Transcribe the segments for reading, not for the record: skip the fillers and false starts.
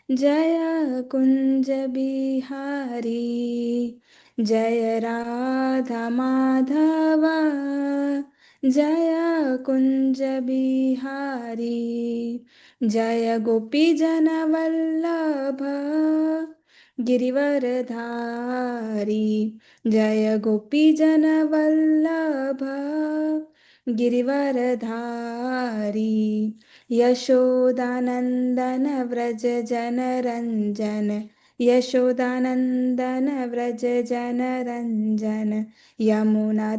जय कुंज बिहारी जय राधा माधव जय कुंज बिहारी जय गोपी जन वल्लभ गिरिवरधारी जय गोपी जन वल्लभ गिरिवरधारी यशोदानन्दन व्रज जनरञ्जन यशोदानन्दन व्रज जनरञ्जन यमुनातीरावनचारी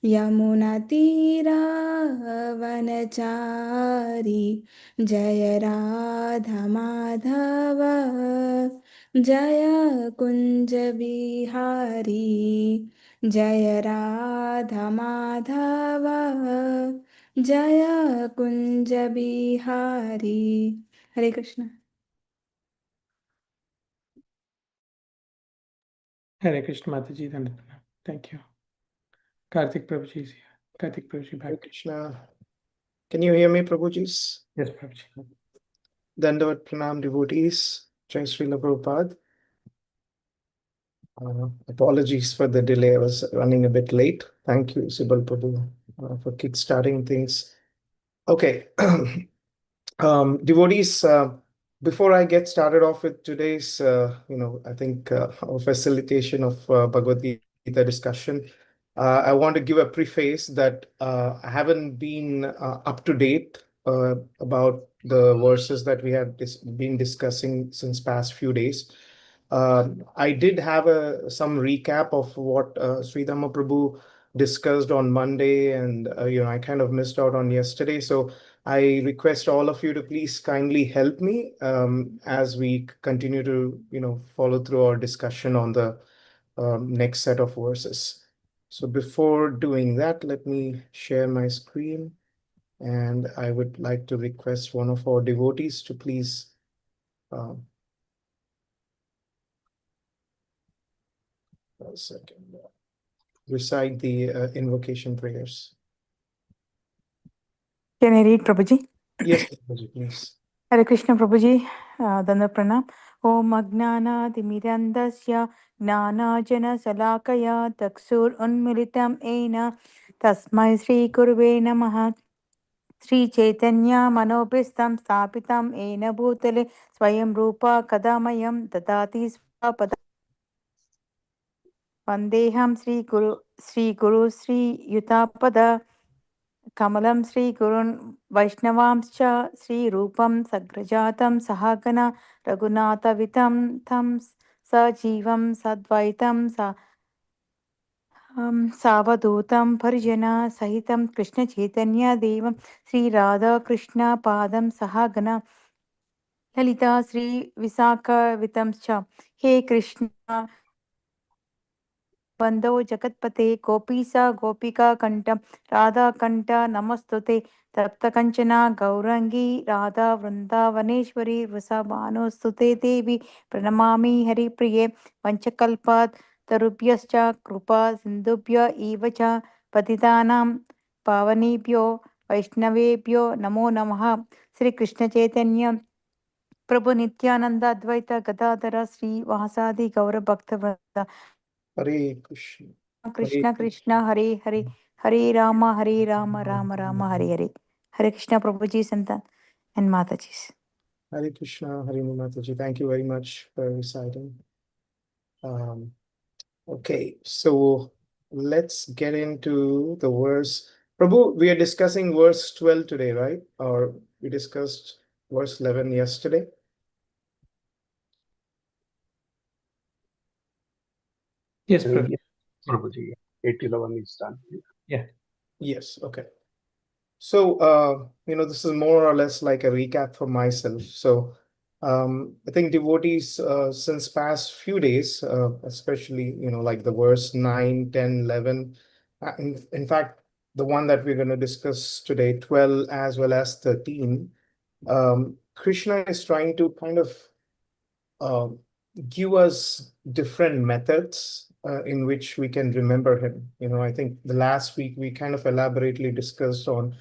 यमुनातीरावनचारी जय राधा माधव जय कुंज बिहारी जय राधा माधव जय कुंज बिहारी। हरे Krishna. Hare Krishna Mataji, thank you. Karthik Prabhuji is here. Karthik Prabhuji Hare back. Krishna. Can you hear me, Prabhuji? Yes, Prabhuji. Dandavat Pranam devotees. Jai Srila Prabhupada. Apologies for the delay. I was running a bit late. Thank you, Sibal Prabhu, for kickstarting things. Okay. Devotees, before I get started off with today's, I think our facilitation of Bhagavad Gita discussion, I want to give a preface that I haven't been up to date about the verses that we have been discussing since past few days. I did have some recap of what Sridhama Prabhu discussed on Monday, and I kind of missed out on yesterday. So I request all of you to please kindly help me as we continue to follow through our discussion on the next set of verses. So before doing that, let me share my screen, and I would like to request one of our devotees to please a second, recite the invocation prayers. Can I read, Prabhuji? Yes, Prabhuji, please. Hare Krishna, Prabhuji. Danda Pranam. Om Agnanatimirandasya Gnanajana Salakaya Taksur Unmilitam Ena Tasmai Sri Kurve Namaha Sri Chaitanya Manobhistam Stapitam Ena Bhutale Swayam Rupa Kadamayam Dadati Swapada Vandeham Sri Guru Sri Yutapada Kamalam Sri Gurun Vaishnavamscha Sri Rupam Sagrajatam Sahagana Raghunatha Vitam Tam Sajivam Sadvaitam Savadutam Parijana Sahitam Krishna Chaitanya Devam Sri Radha Krishna Padam Sahagana Lalita Sri Visakha Vitamscha He Krishna बंदो जगत्पते गोपीसा गोपिका कंठम राधा कंठ नमस्तुते तप्त कंचना गौरंगी राधा वृंदावनेश्वरी वृषभानुस्तुते देवी प्रणमामि हरिप्रिये पंचकल्पात् तरुभ्यश्च कृपा सिन्धुभ्य एव च पतितानां पावनेभ्यो वैष्णवेभ्यो नमो नमः श्री कृष्ण चैतन्य प्रभु नित्यानंद अद्वैत गदाधर श्री वासादि गौर भक्तवृंद Hare Krishna. Krishna Krishna Hare Hare Hare Rama Rama Rama Hare Hare. Hare Krishna Prabhuji Santan and Mataji's. Hare Krishna, Hare Mataji. Thank you very much for reciting. Okay, so let's get into the verse. Prabhu, we are discussing verse 12 today, right? Or we discussed verse 11 yesterday? Yes, Prabhuji. Prabhuji, 811 is done. Yeah. Yes, okay. So, this is more or less like a recap for myself. So, I think devotees since past few days, especially, like the verse 9, 10, 11, in fact, the one that we're going to discuss today, 12 as well as 13, Krishna is trying to kind of give us different methods in which we can remember him. I think the last week we kind of elaborately discussed on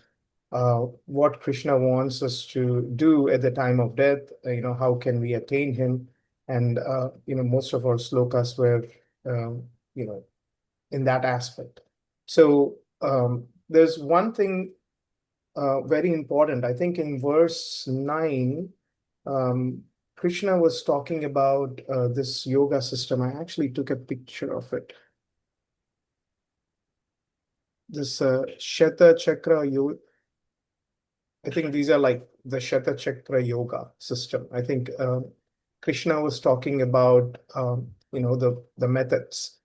what Krishna wants us to do at the time of death, how can we attain him? And, most of our slokas were, you know, in that aspect. So there's one thing very important. I think in verse 9, Krishna was talking about this yoga system. I actually took a picture of it. This Sheta Chakra Yoga. I think these are like the Sheta Chakra Yoga system. I think Krishna was talking about the methods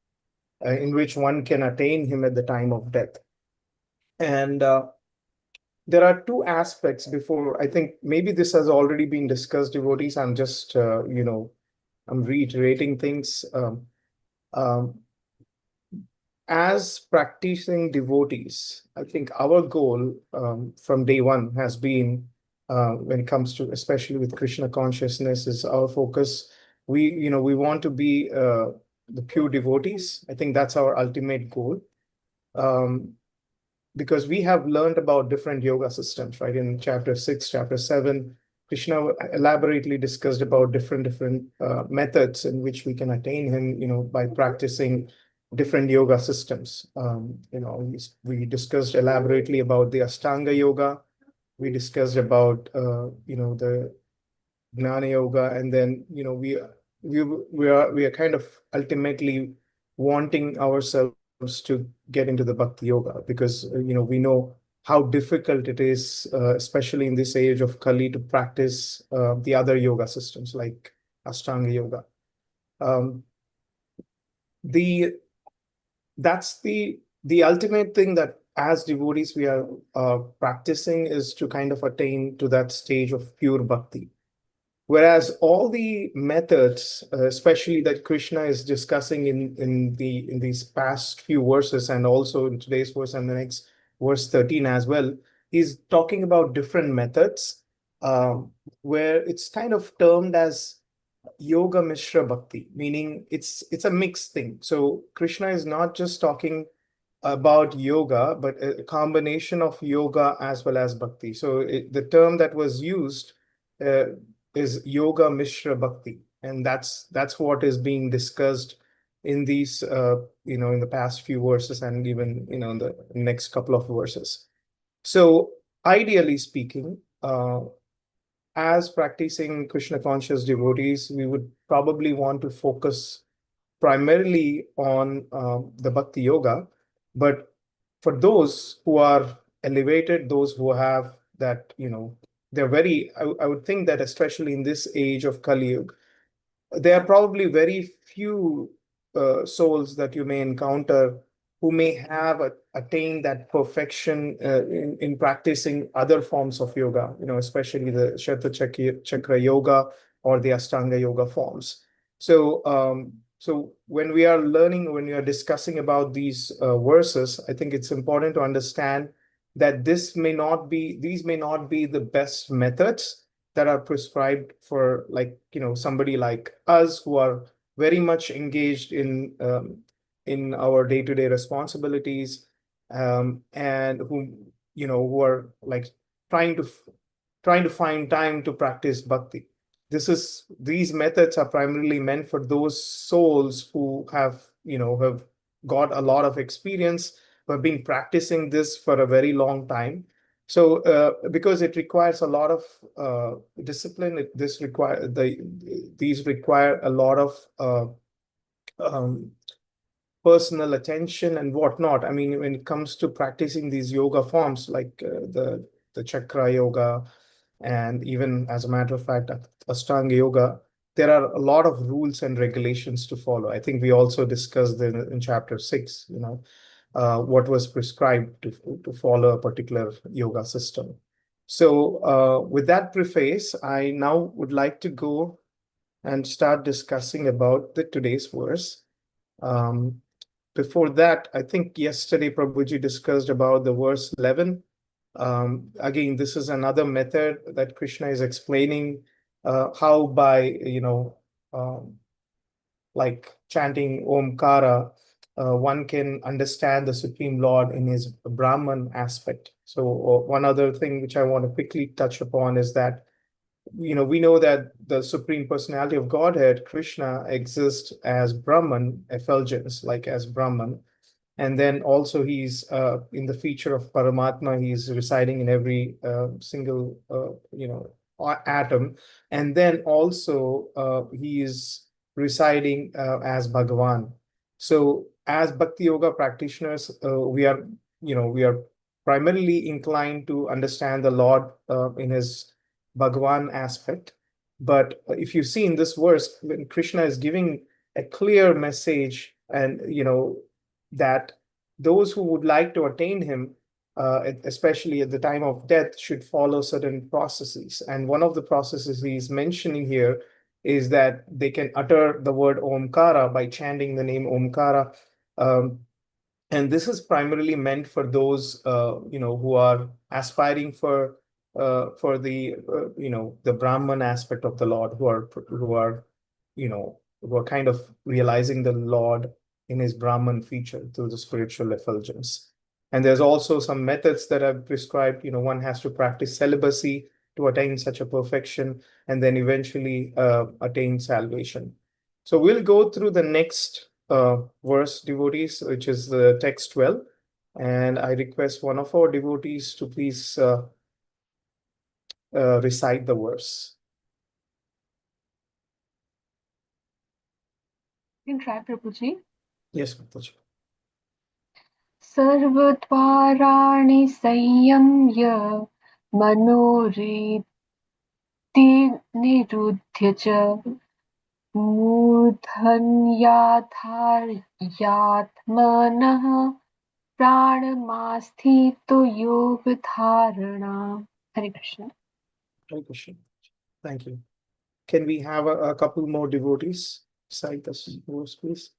in which one can attain him at the time of death. And there are two aspects before. I think maybe this has already been discussed, devotees. I'm just I'm reiterating things. As practicing devotees, I think our goal from day one has been, when it comes to, especially with Krishna consciousness, is our focus. We want to be the pure devotees. I think that's our ultimate goal. Because we have learned about different yoga systems, right? In chapter 6, chapter 7, Krishna elaborately discussed about different methods in which we can attain him, by practicing different yoga systems. We discussed elaborately about the Ashtanga yoga. We discussed about, the Jnana yoga, and then, we are kind of ultimately wanting ourselves to get into the bhakti yoga, because we know how difficult it is, especially in this age of Kali, to practice the other yoga systems like Ashtanga yoga. That's the ultimate thing that as devotees we are practicing, is to kind of attain to that stage of pure bhakti. Whereas all the methods, especially that Krishna is discussing in these past few verses, and also in today's verse and the next verse 13 as well, he's talking about different methods, where it's kind of termed as yoga mishra bhakti, meaning it's a mixed thing. So Krishna is not just talking about yoga, but a combination of yoga as well as bhakti. So the term that was used uh, is yoga mishra bhakti, and that's what is being discussed in these in the past few verses, and even in the next couple of verses. So ideally speaking, as practicing Krishna conscious devotees, we would probably want to focus primarily on the bhakti yoga. But for those who are elevated, those who have that, they're very, I would think that especially in this age of Kali Yuga, there are probably very few souls that you may encounter who may have attained that perfection in practicing other forms of yoga, especially the Chakra yoga or the Ashtanga yoga forms. So when we are learning, when we are discussing about these verses, I think it's important to understand that these may not be the best methods that are prescribed for, like, somebody like us who are very much engaged in our day-to-day responsibilities, and who are like trying to find time to practice bhakti. These methods are primarily meant for those souls who have got a lot of experience, who have been practicing this for a very long time. So because it requires a lot of discipline, these require a lot of um, personal attention and whatnot. I mean, when it comes to practicing these yoga forms, like the chakra yoga, and even, as a matter of fact, Ashtanga yoga, there are a lot of rules and regulations to follow. I think we also discussed in chapter 6, what was prescribed to follow a particular yoga system. So with that preface, I now would like to go and start discussing about today's verse. Before that, I think yesterday Prabhuji discussed about the verse 11. Again, this is another method that Krishna is explaining, how by, like chanting Omkara, one can understand the Supreme Lord in his Brahman aspect. So one other thing which I want to quickly touch upon is that, we know that the Supreme Personality of Godhead, Krishna, exists as Brahman, effulgence, like as Brahman. And then also he's in the feature of Paramatma, he's residing in every single, atom. And then also he is residing as Bhagavan. So as Bhakti Yoga practitioners, we are primarily inclined to understand the Lord in his Bhagavan aspect. But if you see in this verse, when Krishna is giving a clear message, and that those who would like to attain him, especially at the time of death, should follow certain processes. And one of the processes he's mentioning here is that they can utter the word Omkara by chanting the name Omkara. Um, and this is primarily meant for those who are aspiring for the Brahman aspect of the Lord, who are kind of realizing the Lord in his Brahman feature through the spiritual effulgence. And there's also some methods that are prescribed. One has to practice celibacy to attain such a perfection, and then eventually attain salvation. So we'll go through the next verse, devotees, which is the text 12. And I request one of our devotees to please recite the verse. You can try, Prabhuji. Yes, Mataji. सर्वद्वाराणि संयम्य मनोरिति निरुध्य च मूर्धन्याथार्यात्मनः प्राणमास्थितो योगधारणा. Hare Krishna. Hare Krishna. Thank you. Can we have a couple more devotees recite this verse, please?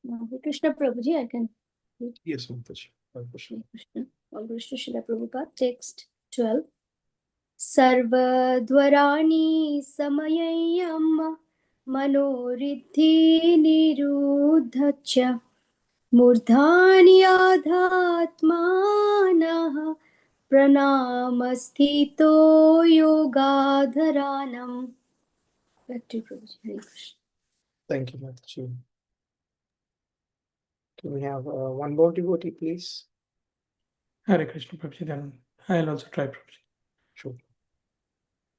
Hare Krishna Prabhuji, I can read. Yes, Mataji. Hare Krishna. Hare Krishna. All Krishna Srila Prabhupada, text 12. Sarvadvarani samayam मनोरिद्धि निरुद्ध च मूर्धानि आधात्मानः प्रणामस्थितो योगाधराणम्. Back to you, Prabhuji. Hare Krishna. Thank you, Mataji. Can we have one more devotee, please? Hare Krishna, Prabhuji. Then I'll also try, Prabhuji. Sure.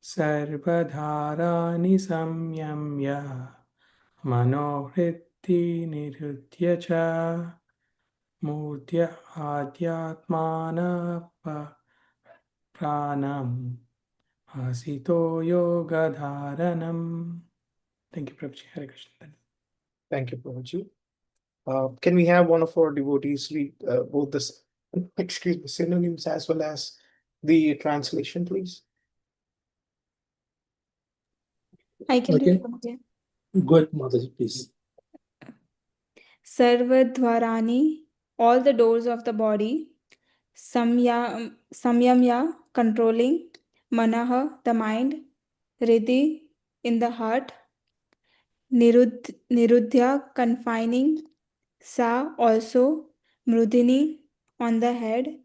सर्वधाराणि संयम्य मनोहृत्ति निरुध्य च मूर्ध्य प्राणम् आसितो योगधारणम्. Thank you, Prabhuji. Hare Krishna. Thank you, Prabhuji. Can we have one of our devotees read both the synonyms as well as the translation, please? I can Okay. read Prabhuji. Go ahead, Mataji, please. Sarvadvarani, all the doors of the body. Samyamya, controlling. Manaha, the mind. Riddhi, in the heart. Nirudhya, confining. Sa, also. Mrudini, on the head.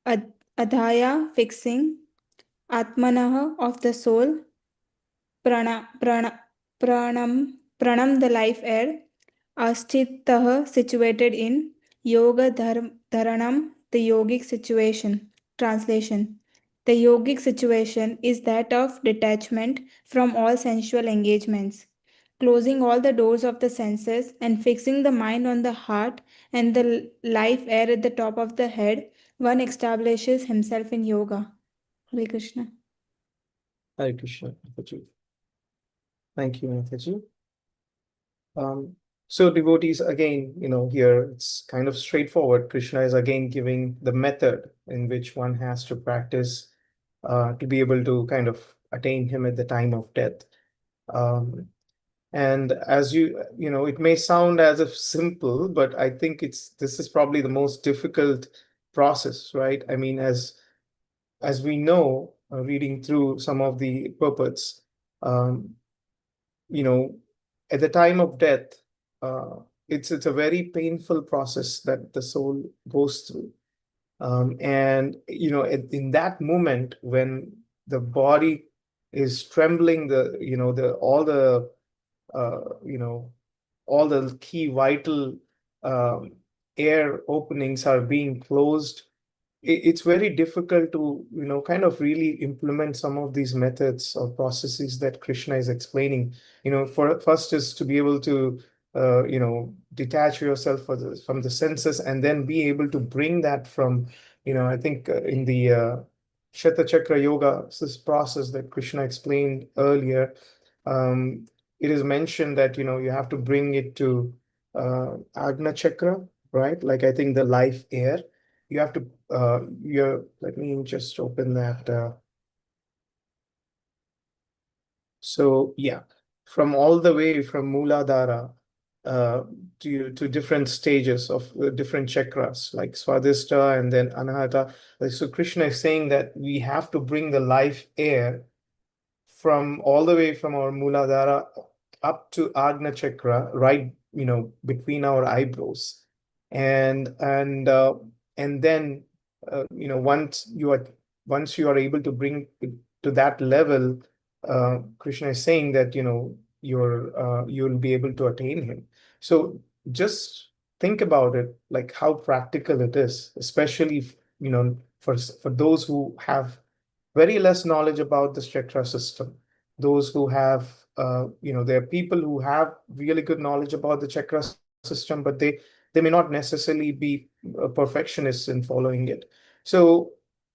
Adhaya, fixing. Atmanaha, of the soul. Pranam, the life air. Asthitah, situated in. Yoga dharanam, the yogic situation. Translation. The yogic situation is that of detachment from all sensual engagements, closing all the doors of the senses and fixing the mind on the heart and the life air at the top of the head. One establishes himself in yoga. Hare Krishna. Hare Krishna, Mataji. Thank you, Mataji. So devotees, again, here it's kind of straightforward. Krishna is again giving the method in which one has to practice to be able to kind of attain him at the time of death. And as it may sound as if simple, but I think this is probably the most difficult process, right? I mean, as we know, reading through some of the purports, at the time of death, it's a very painful process that the soul goes through. And in that moment when the body is trembling, all the key vital um, air openings are being closed, it's very difficult to kind of really implement some of these methods or processes that Krishna is explaining. For first is to be able to detach yourself from the senses, and then be able to bring that from I think in the Shata Chakra Yoga, this process that Krishna explained earlier, um, it is mentioned that you have to bring it to Agna Chakra, right? Like, I think the life air. You have to let me just open that. So yeah, from all the way from Mooladhara to different stages of different chakras, like Swadhisthha and then Anahata. So Krishna is saying that we have to bring the life air from all the way from our Mooladhara up to Agna Chakra, right, between our eyebrows. And then once you are able to bring it to that level, Krishna is saying that you'll be able to attain him. So just think about it, like how practical it is, especially for those who have very less knowledge about this chakra system. Those who have, there are people who have really good knowledge about the chakra system, but they may not necessarily be perfectionists in following it. So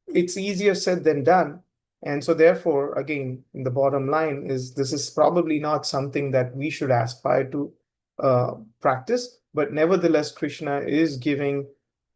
it's easier said than done. And so therefore, again, the bottom line is this is probably not something that we should aspire to practice, but nevertheless, Krishna is giving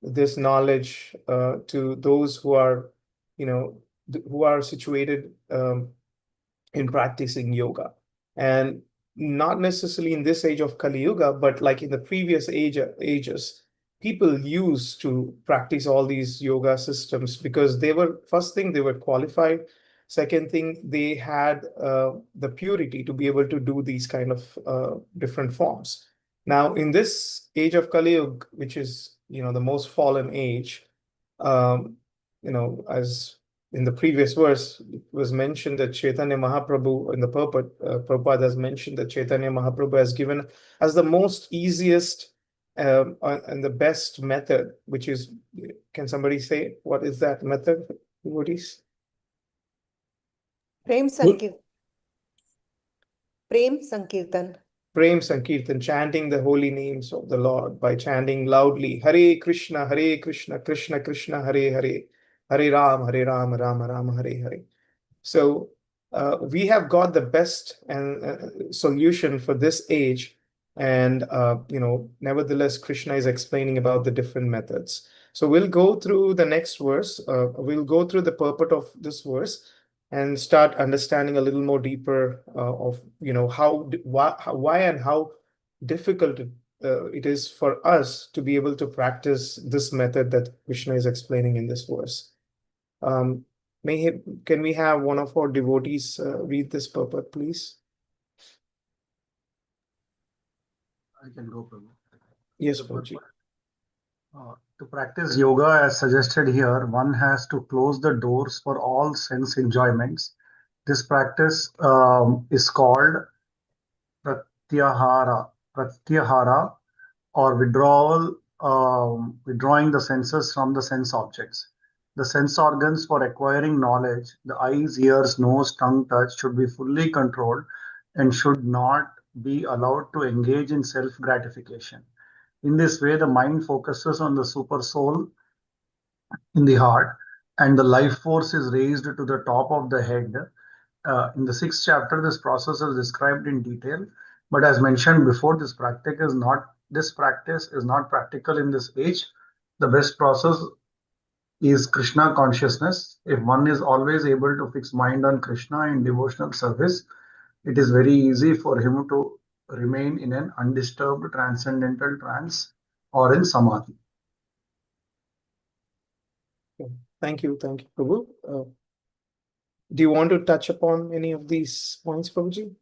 this knowledge to those who are, who are situated in practicing yoga. And not necessarily in this age of Kali Yuga, but like in the previous ages, people used to practice all these yoga systems because first thing, they were qualified. Second thing, they had the purity to be able to do these kind of different forms. Now, in this age of Kali Yuga, which is, the most fallen age, as in the previous verse, it was mentioned that Chaitanya Mahaprabhu, in the purport, Prabhupada has mentioned that Chaitanya Mahaprabhu has given as the most easiest and the best method, which is, can somebody say what is that method, devotees? Prem Sankirtan. Prem Sankirtan. Prem Sankirtan, chanting the holy names of the Lord by chanting loudly, Hare Krishna, Krishna Krishna, Hare Hare, Hare Ram, Ram Ram, Hare Hare. So we have got the best and solution for this age. And, nevertheless, Krishna is explaining about the different methods. So we'll go through the next verse. We'll go through the purport of this verse and start understanding a little more deeper of, why and how difficult it is for us to be able to practice this method that Krishna is explaining in this verse. Can we have one of our devotees read this purport, please? I can go, Prabhu. Yes, Prabhuji. To practice yoga as suggested here, one has to close the doors for all sense enjoyments. This practice is called pratyahara or withdrawing the senses from the sense objects. The sense organs for acquiring knowledge, the eyes, ears, nose, tongue, touch, should be fully controlled and should not be allowed to engage in self-gratification. In this way, the mind focuses on the super soul in the heart, and the life force is raised to the top of the head. In the 6th chapter, this process is described in detail, but as mentioned before, this practice is not practical in this age. The best process is Krishna consciousness. If one is always able to fix mind on Krishna in devotional service, it is very easy for him to remain in an undisturbed transcendental trance or in samadhi. Thank you, Prabhu. Do you want to touch upon any of these points, Prabhuji?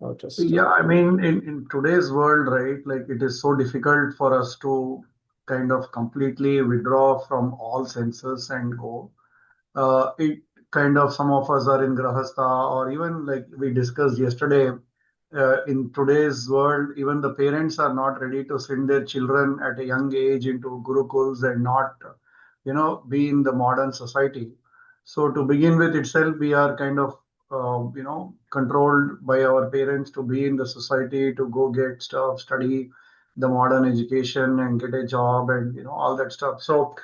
or just Yeah, I mean, in today's world, right, like it is so difficult for us to kind of completely withdraw from all senses and go. It kind of, some of us are in Grahastha, or even like we discussed yesterday, in today's world, even the parents are not ready to send their children at a young age into gurukuls and not, be in the modern society. So to begin with itself, we are kind of, controlled by our parents to be in the society, to go get stuff, study the modern education and get a job and, all that stuff. So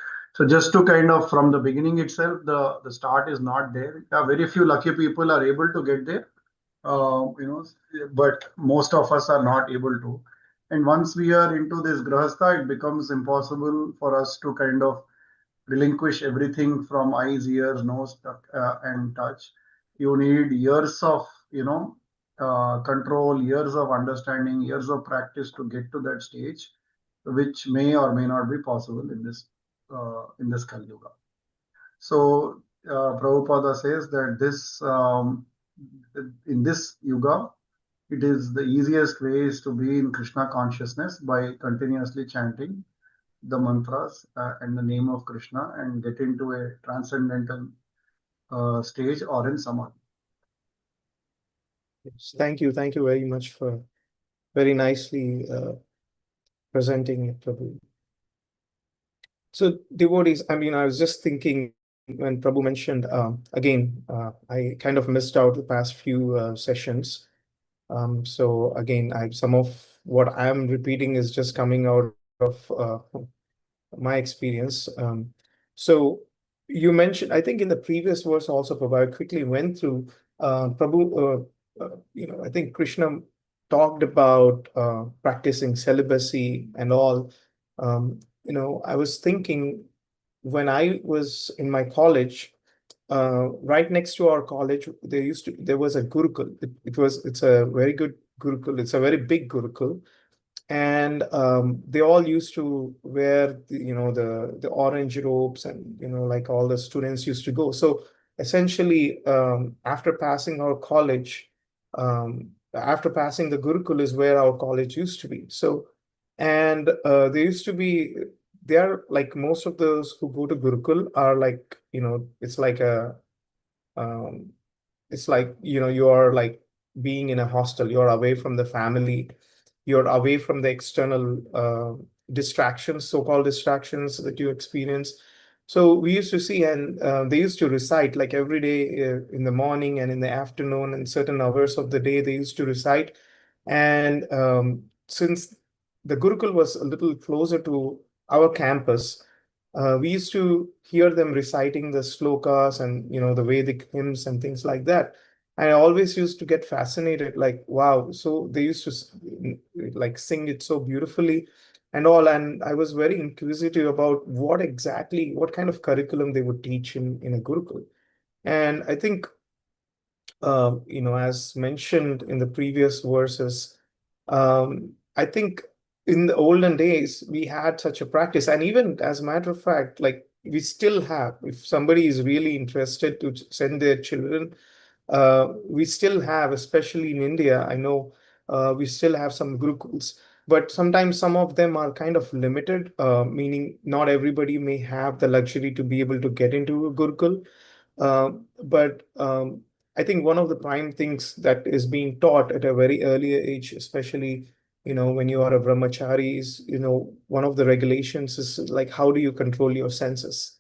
just to kind of from the beginning itself, the start is not there. Very few lucky people are able to get there, uh, you know, but most of us are not able to. And once we are into this grahastha, it becomes impossible for us to kind of relinquish everything from eyes, ears, nose, and touch. You need years of, control, years of understanding, years of practice to get to that stage, which may or may not be possible in this Kali Yuga. So Prabhupada says that this in this yuga, it is the easiest way is to be in Krishna consciousness by continuously chanting the mantras and the name of Krishna and get into a transcendental stage or in samadhi. Yes, thank you very much for very nicely presenting it, Prabhu. So devotees, I mean, I was just thinking when Prabhu mentioned again, I kind of missed out the past few sessions. So again, some of what I'm repeating is just coming out of my experience. So you mentioned, I think in the previous verse also, Prabhu, I quickly went through Prabhu. I think Krishna talked about practicing celibacy and all. I was thinking when I was in my college, right next to our college, there was a Gurukul. It's a very good Gurukul. It's a very big Gurukul, and they all used to wear the orange robes, and like all the students used to go. So essentially, after passing our college, after passing the Gurukul is where our college used to be. So, and there used to be, they are like most of those who go to Gurukul are like, it's like a um, it's like you are like being in a hostel. You're away from the family, you're away from the external distractions, so-called distractions that you experience. So we used to see, and they used to recite like every day in the morning and in the afternoon and certain hours of the day they used to recite. And since the Gurukul was a little closer to our campus, we used to hear them reciting the slokas and the Vedic hymns and things like that. I always used to get fascinated, like, wow, so they used to like sing it so beautifully and all. And I was very inquisitive about what kind of curriculum they would teach in a Gurukul. And I think, as mentioned in the previous verses, I think in the olden days we had such a practice, and even as a matter of fact, like we still have. If somebody is really interested to send their children, we still have, especially in India. I know we still have some gurukuls, but sometimes some of them are kind of limited, meaning not everybody may have the luxury to be able to get into a gurukul. But I think one of the prime things that is being taught at a very early age, especially when you are a brahmachari, is one of the regulations is like how do you control your senses.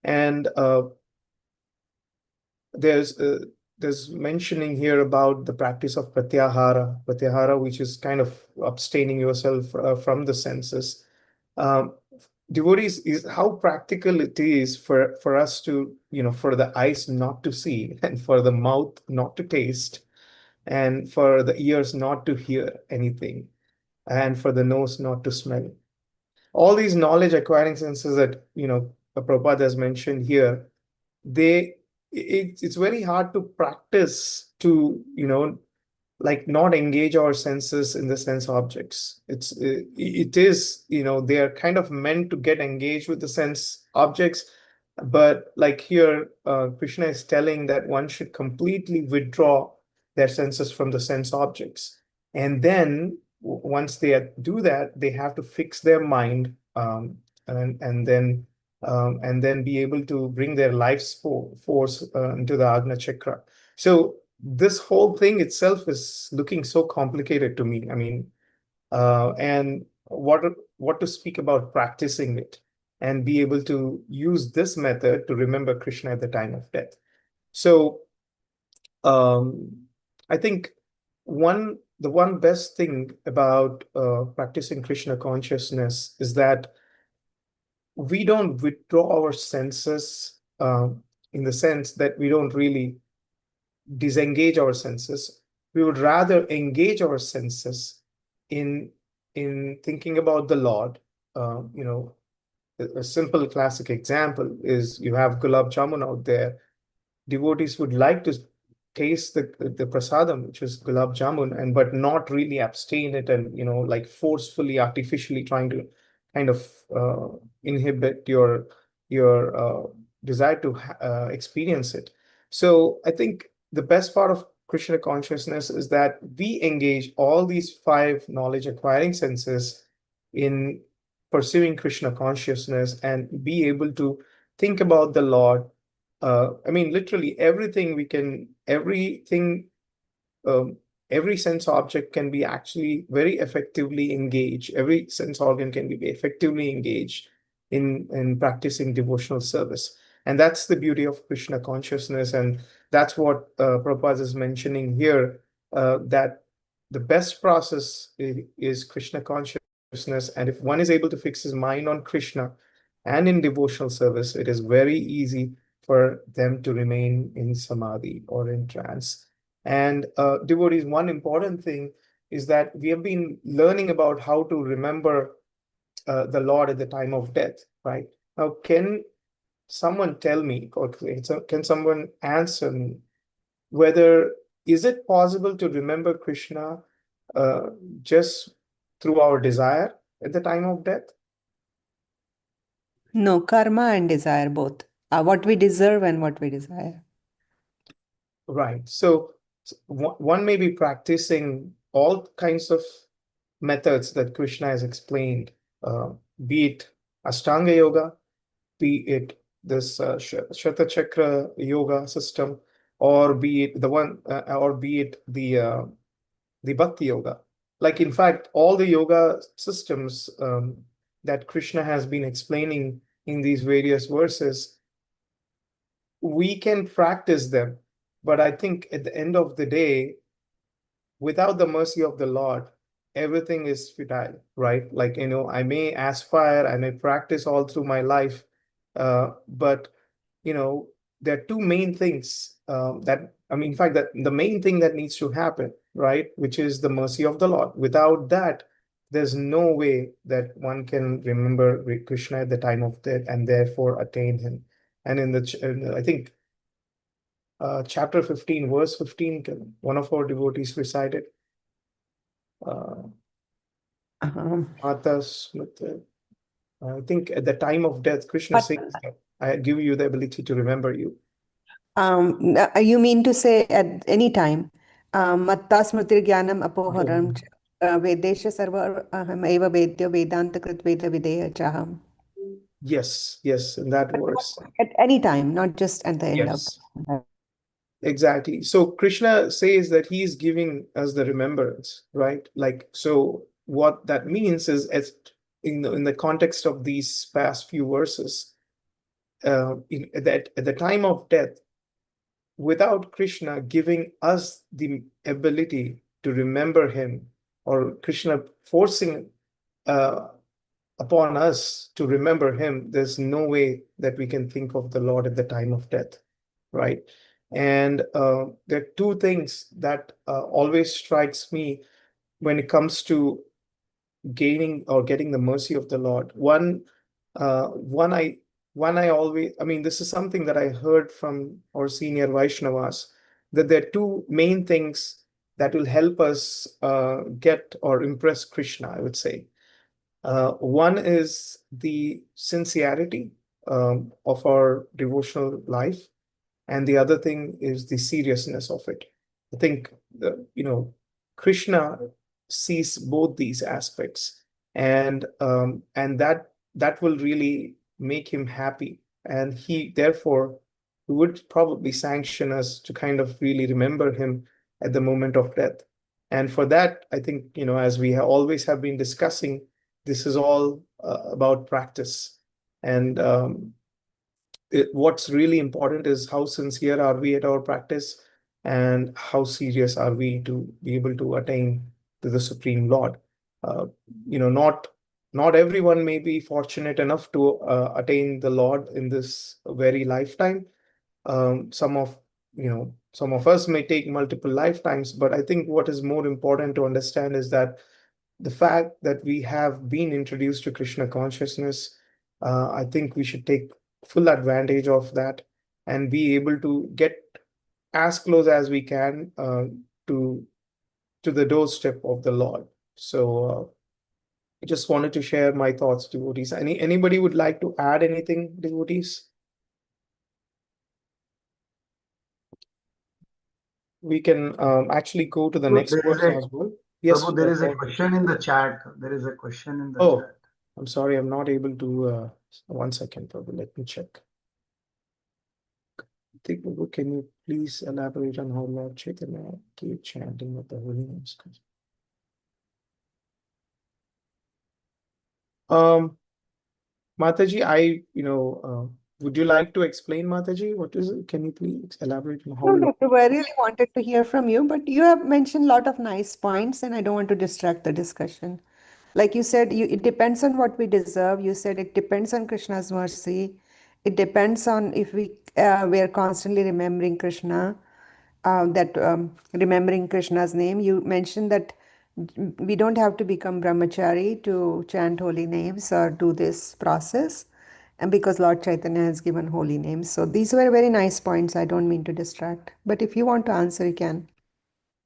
And there's there's mentioning here about the practice of pratyahara, which is kind of abstaining yourself from the senses. Um, Devotees, is how practical it is for us to, for the eyes not to see, and for the mouth not to taste, and for the ears not to hear anything, and for the nose not to smell. All these knowledge acquiring senses that Prabhupada has mentioned here, they it's very hard to practice to like not engage our senses in the sense objects. It is they are kind of meant to get engaged with the sense objects, but like here Krishna is telling that one should completely withdraw their senses from the sense objects. And then once they do that, they have to fix their mind, and then be able to bring their life's force into the Agna Chakra. So this whole thing itself is looking so complicated to me. I mean, and what to speak about practicing it and be able to use this method to remember Krishna at the time of death. So I think the one best thing about practicing Krishna consciousness is that we don't withdraw our senses, in the sense that we don't really disengage our senses. We would rather engage our senses in thinking about the Lord. You know, a simple classic example is you have gulab jamun out there. Devotees would like to taste the prasadam, which is gulab jamun, and but not really abstain it, and like forcefully, artificially trying to kind of inhibit your desire to experience it. So I think the best part of Krishna consciousness is that we engage all these 5 knowledge acquiring senses in pursuing Krishna consciousness and be able to think about the Lord. I mean, literally every sense object can be actually very effectively engaged. Every sense organ can be effectively engaged in practicing devotional service. And that's the beauty of Krishna consciousness. And that's what Prabhupada is mentioning here, that the best process is Krishna consciousness. And if one is able to fix his mind on Krishna and in devotional service, it is very easy for them to remain in samadhi or in trance. And devotees, one important thing is that we have been learning about how to remember the Lord at the time of death, right? Now, can someone tell me, or can someone answer me, whether is it possible to remember Krishna just through our desire at the time of death? No, karma and desire both. What we deserve and what we desire. Right. So one may be practicing all kinds of methods that Krishna has explained, be it Ashtanga Yoga, be it this Shata Chakra Yoga system, or be it the Bhakti Yoga. Like, in fact, all the yoga systems that Krishna has been explaining in these various verses, we can practice them. But I think at the end of the day, without the mercy of the Lord, everything is futile, right? Like, I may aspire, I may practice all through my life, but there are two main things in fact, that the main thing that needs to happen, right, which is the mercy of the Lord. Without that, there's no way that one can remember Krishna at the time of death and therefore attain him. And I think chapter 15, verse 15, one of our devotees recited, Mata Smriti. I think at the time of death, Krishna says, I give you the ability to remember you. You mean to say at any time? Matta smritir jnanam apoharam vedesha sarva aham eva vedya vedanta krit veda videya chaham. Yes, in that verse. At any time, not just at the end of Yes. Exactly. So Krishna says that he is giving us the remembrance, right? Like, so what that means is, as in the context of these past few verses, at the time of death, without Krishna giving us the ability to remember him, or Krishna forcing upon us to remember him, there's no way that we can think of the Lord at the time of death, right? And there are two things that always strikes me when it comes to gaining or getting the mercy of the Lord. One I always, this is something that I heard from our senior Vaishnavas, that there are two main things that will help us get or impress Krishna, I would say. One is the sincerity of our devotional life, and the other thing is the seriousness of it. I think Krishna sees both these aspects, and that will really make him happy, and he therefore would probably sanction us to kind of really remember him at the moment of death. And for that, I think, as we always have been discussing, this is all about practice. And what's really important is how sincere are we at our practice, and how serious are we to be able to attain to the Supreme Lord. Uh, not everyone may be fortunate enough to attain the Lord in this very lifetime. Some of us may take multiple lifetimes, but I think what is more important to understand is that the fact that we have been introduced to Krishna consciousness, I think we should take full advantage of that and be able to get as close as we can to the doorstep of the Lord. So I just wanted to share my thoughts, devotees. Anybody would like to add anything, devotees? We can actually go to the next There is verse as well. Yes, Prabhu, there is a Paul. question in the chat. There is a question in the Oh, chat. I'm sorry, I'm not able to. 1 second, Prabhu. Let me check. Can you please elaborate on how Lord Chaitanya gave chanting of the holy names? Mataji, would you like to explain, Mataji? What is it? Can you please elaborate on how No, Lord? Dr. I really wanted to hear from you, but you have mentioned a lot of nice points, and I don't want to distract the discussion. Like you said, it depends on what we deserve. You said it depends on Krishna's mercy. It depends on if we are constantly remembering Krishna, remembering Krishna's name. You mentioned that we don't have to become brahmachari to chant holy names or do this process, and because Lord Chaitanya has given holy names. So these were very nice points. I don't mean to distract, but if you want to answer, you can.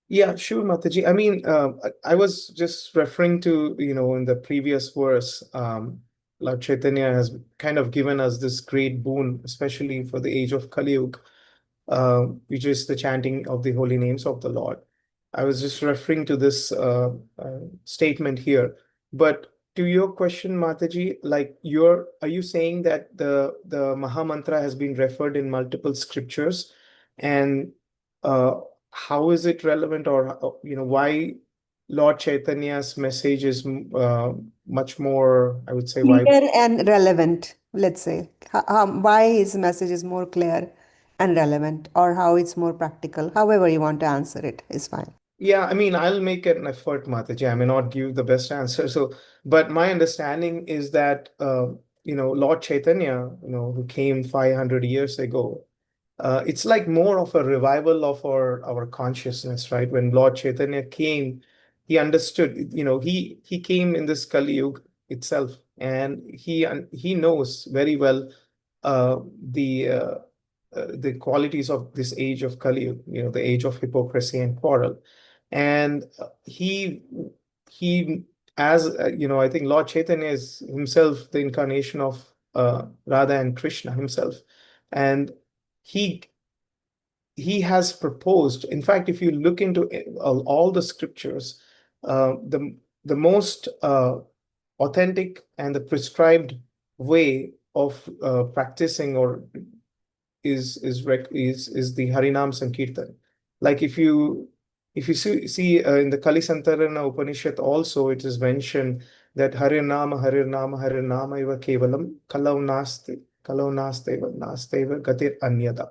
Yeah, sure, Mataji. I mean, I was just referring to, in the previous verse, Lord Chaitanya has kind of given us this great boon, especially for the age of Kali Yuga, which is the chanting of the holy names of the Lord. I was just referring to this statement here. But to your question, Mataji, like are you saying that the Maha Mantra has been referred in multiple scriptures, and how is it relevant, or why Lord Chaitanya's message is much more, I would say, why? Clear and relevant, let's say. Why his message is more clear and relevant, or how it's more practical. However you want to answer it is fine. Yeah, I mean, I'll make an effort, Mataji. I may not give the best answer. So, but my understanding is that, Lord Chaitanya, who came 500 years ago, it's like more of a revival of our consciousness, right? When Lord Chaitanya came, he understood, he came in this Kali Yuga itself, and he knows very well uh, the uh, the qualities of this age of Kali Yuga, the age of hypocrisy and quarrel. And he as I think Lord Chaitanya is himself the incarnation of Radha and Krishna himself, and he he has proposed. In fact, if you look into all the scriptures, the most authentic and the prescribed way of practicing or is the Harinam Sankirtan. Like if you see in the Kalisantarana Upanishad also, it is mentioned that Harinama Harinama Harinama iva kevalam kalau nasteva gatir anyada,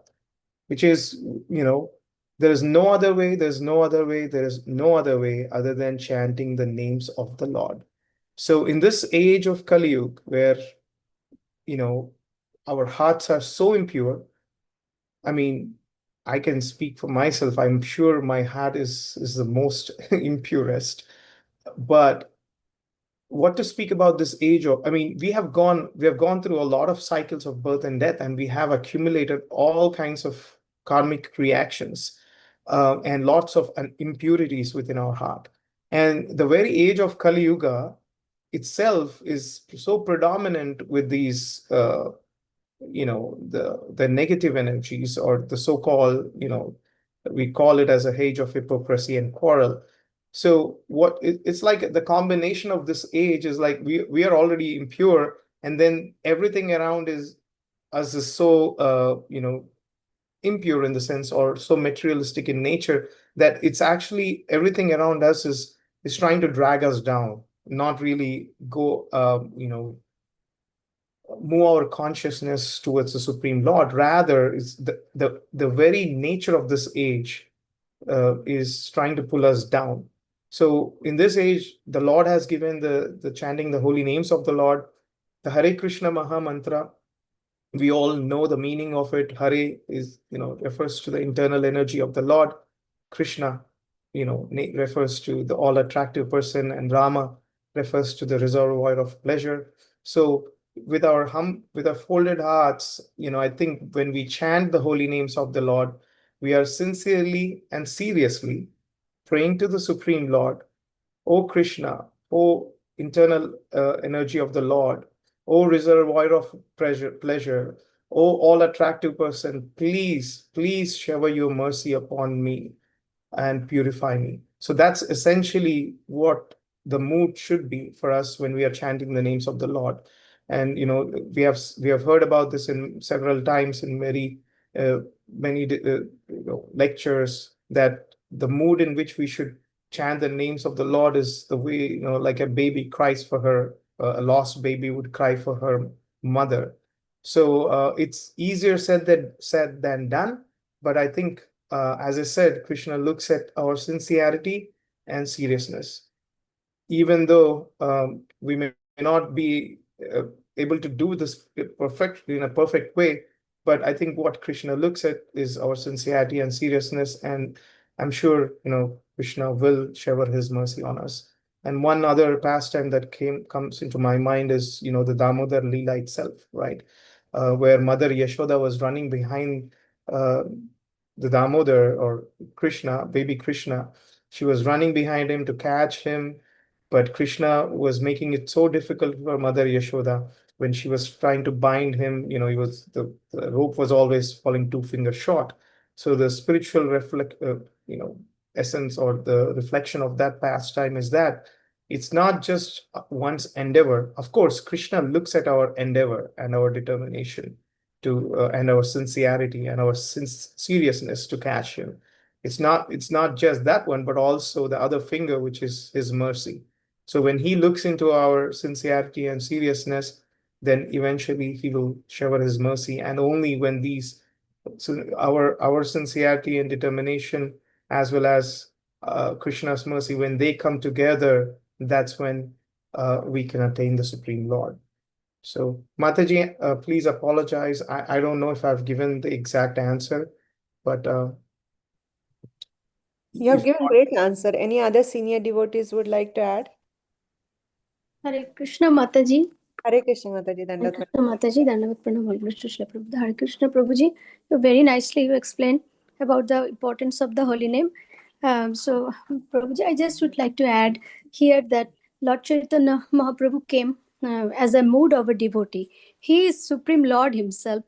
which is, there is no other way, there's no other way, there is no other way other than chanting the names of the Lord. So in this age of Kali Yuga, where our hearts are so impure, I mean, I can speak for myself. I'm sure my heart is the most impurest. But what to speak about this age of, I mean, we have gone through a lot of cycles of birth and death, and we have accumulated all kinds of karmic reactions, and lots of impurities within our heart. And the very age of Kali Yuga itself is so predominant with these the negative energies, or the so-called we call it as a age of hypocrisy and quarrel. So it's like the combination of this age is like we are already impure, and then everything around us is so impure in the sense, or so materialistic in nature, that it's actually everything around us is trying to drag us down, not really go move our consciousness towards the Supreme Lord. Rather, is the very nature of this age is trying to pull us down. So in this age, the Lord has given the chanting the holy names of the Lord, the Hare Krishna Maha Mantra. We all know the meaning of it. Hare is, refers to the internal energy of the Lord. Krishna, refers to the all attractive person, and Rama refers to the reservoir of pleasure. So with our folded hearts, I think when we chant the holy names of the Lord, we are sincerely and seriously praying to the Supreme Lord. O Krishna, O internal energy of the Lord, O reservoir of pleasure, O all attractive person, please shower your mercy upon me and purify me. So that's essentially what the mood should be for us when we are chanting the names of the Lord. And we have heard about this in several times in many lectures, that the mood in which we should chant the names of the Lord is the way, like a baby cries for her, a lost baby would cry for her mother. So it's easier said than done. But I think, as I said, Krishna looks at our sincerity and seriousness. Even though we may not be able to do this in a perfect way, but I think what Krishna looks at is our sincerity and seriousness, and I'm sure Krishna will shower his mercy on us. And one other pastime that comes into my mind is the Damodar Leela itself, right? Where Mother Yashoda was running behind the Damodar, or Krishna, baby Krishna. She was running behind him to catch him, but Krishna was making it so difficult for Mother Yashoda when she was trying to bind him. The rope was always falling 2 fingers short. So the spiritual essence, or the reflection of that pastime, is that it's not just one's endeavor. Of course, Krishna looks at our endeavor and our determination and our sincerity and our seriousness to catch him. It's not just that one, but also the other finger, which is his mercy. So when he looks into our sincerity and seriousness, then eventually he will shower his mercy. And only when our sincerity and determination, as well as Krishna's mercy, when they come together, that's when we can attain the Supreme Lord. So Mataji, please apologize. I don't know if I've given the exact answer, but You have given great answer. Any other senior devotees would like to add? Hare Krishna Mataji. Hare Krishna Mataji, Hare Dandavat. Krishna Mataji, Dandavat Pranam, All Glories to Srila Prabhupada. Hare Krishna Prabhuji, very nicely you explained about the importance of the holy name. So Prabhuji, I just would like to add here that Lord Chaitanya Mahaprabhu came as a mood of a devotee. He is Supreme Lord himself,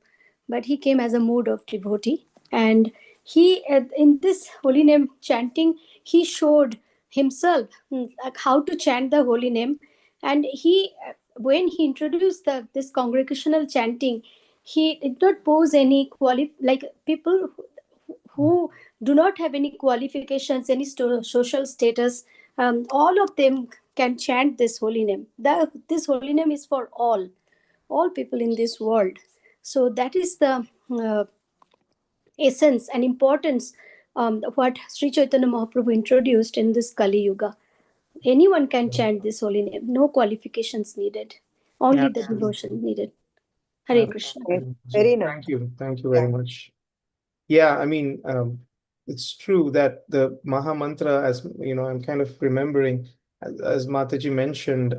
but he came as a mood of devotee. And he, in this holy name chanting, he showed himself like how to chant the holy name. And he, when he introduced this congregational chanting, he did not pose any like people who do not have any qualifications, any social status. All of them can chant this holy name. This holy name is for all people in this world. So that is the essence and importance what Sri Chaitanya Mahaprabhu introduced in this Kali Yuga. Anyone can chant this holy name, no qualifications needed, only the devotion needed. Hare Krishna. Very nice. Thank you very much. Yeah, I mean, it's true that the Maha Mantra, as I'm kind of remembering, as Mataji mentioned,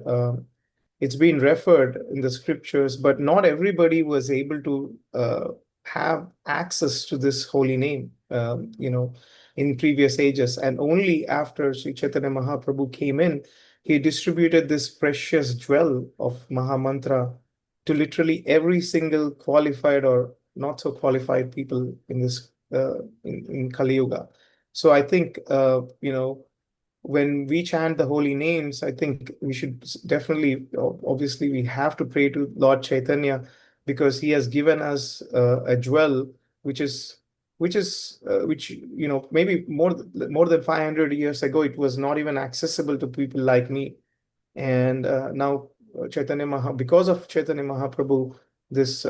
it's been referred in the scriptures, but not everybody was able to have access to this holy name, in previous ages. And only after Sri Chaitanya Mahaprabhu came in, he distributed this precious jewel of Maha Mantra to literally every single qualified or not so qualified people in this in Kali Yuga. So I think, when we chant the holy names, I think we should definitely, obviously, we have to pray to Lord Chaitanya, because he has given us a jewel, which is which maybe more than 500 years ago it was not even accessible to people like me. And now because of Chaitanya Mahaprabhu, this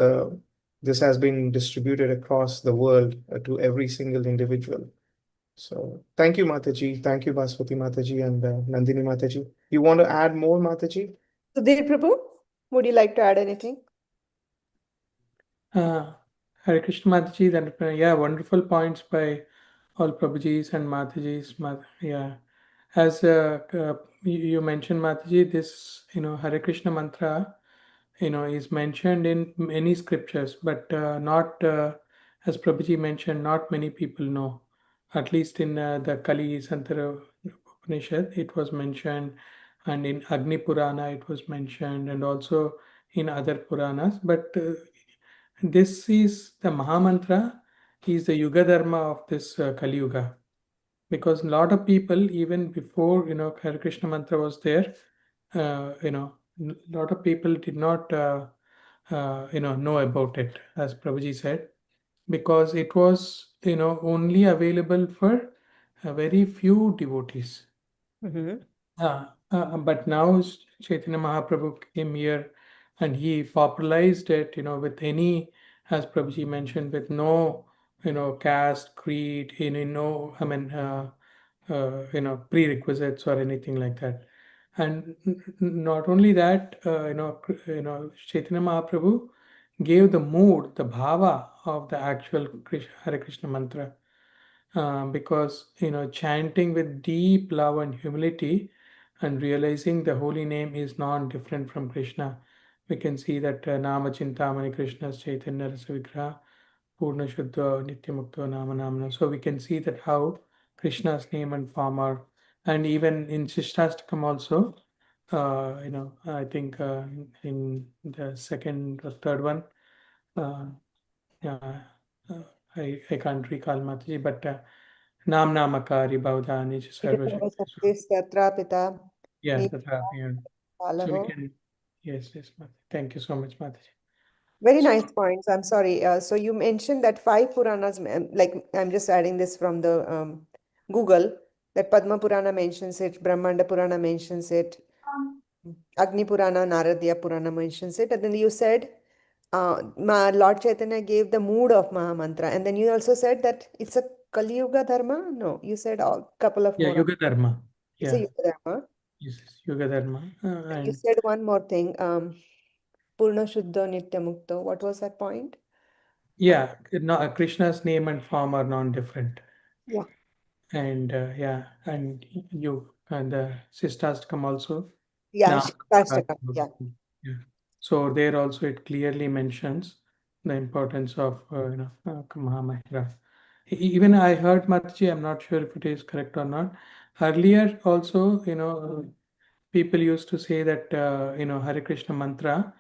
this has been distributed across the world to every single individual. So thank you, Mataji. Thank you, Baswati Mataji and Nandini Mataji. You want to add more, Mataji? Sudhir Prabhu, would you like to add anything? Hare Krishna Mataji, then yeah, wonderful points by all Prabhujis and Matajis. Yeah, as you mentioned, Mataji, this Hare Krishna mantra is mentioned in many scriptures, but not as Prabhuji mentioned, not many people know. At least in the Kali Santara Upanishad, it was mentioned, and in Agni Purana, it was mentioned, and also in other Puranas. But this is the Mahamantra, is the Yuga Dharma of this Kali Yuga. Because a lot of people, even before Hare Krishna mantra was there, a lot of people did not know about it, as Prabhuji said, because it was only available for a very few devotees. Mm-hmm. But now Chaitanya Mahaprabhu came here and he popularized it, with any, as Prabhuji mentioned, with no, caste, creed, no, I mean, prerequisites or anything like that. And not only that, Chaitanya Mahaprabhu gave the mood, the bhava of the actual Hare Krishna mantra. Because chanting with deep love and humility and realizing the holy name is not different from Krishna. We can see that Nama Chintamani Krishna's Chaitanya Rasa Vigraha Purna Shuddha Nityamukta Nama Namana. So we can see that how Krishna's name and form are, and even in Shishtastakam also, I think in the second or third one, yeah, I can't recall Mataji, but Nam Namakari Bhavdani Sarva Shakti. So, Yatra Pita yeah, Nita that's right. Yeah. So we Palaho. can, yes, Mataji. Thank you so much, Mataji. Very So, nice points. I'm sorry. So you mentioned that 5 Puranas, like I'm just adding this from the Google, that Padma Purana mentions it, Brahmanda Purana mentions it, Agni Purana, Naradya Purana mentions it. And then you said Lord Chaitanya gave the mood of Mahamantra. And then you also said that it's a Kali Yuga Dharma. No, you said a couple of yeah, more. Yuga Dharma. It's a Yeah, Yuga Dharma. yes, Yuga Dharma. And you And said one more thing, Purna Shuddha Nitya Mukta. What was that point? yeah, no, Krishna's name and form are non-different. Yeah. And yeah, and you and the Sistastakam also. Yeah, Now, Shikshastakam. Yeah. yeah. So there also it clearly mentions the importance of Mahamahira. Even I heard Mataji, I'm not sure if it is correct or not. Earlier also, people used to say that Hare Krishna mantra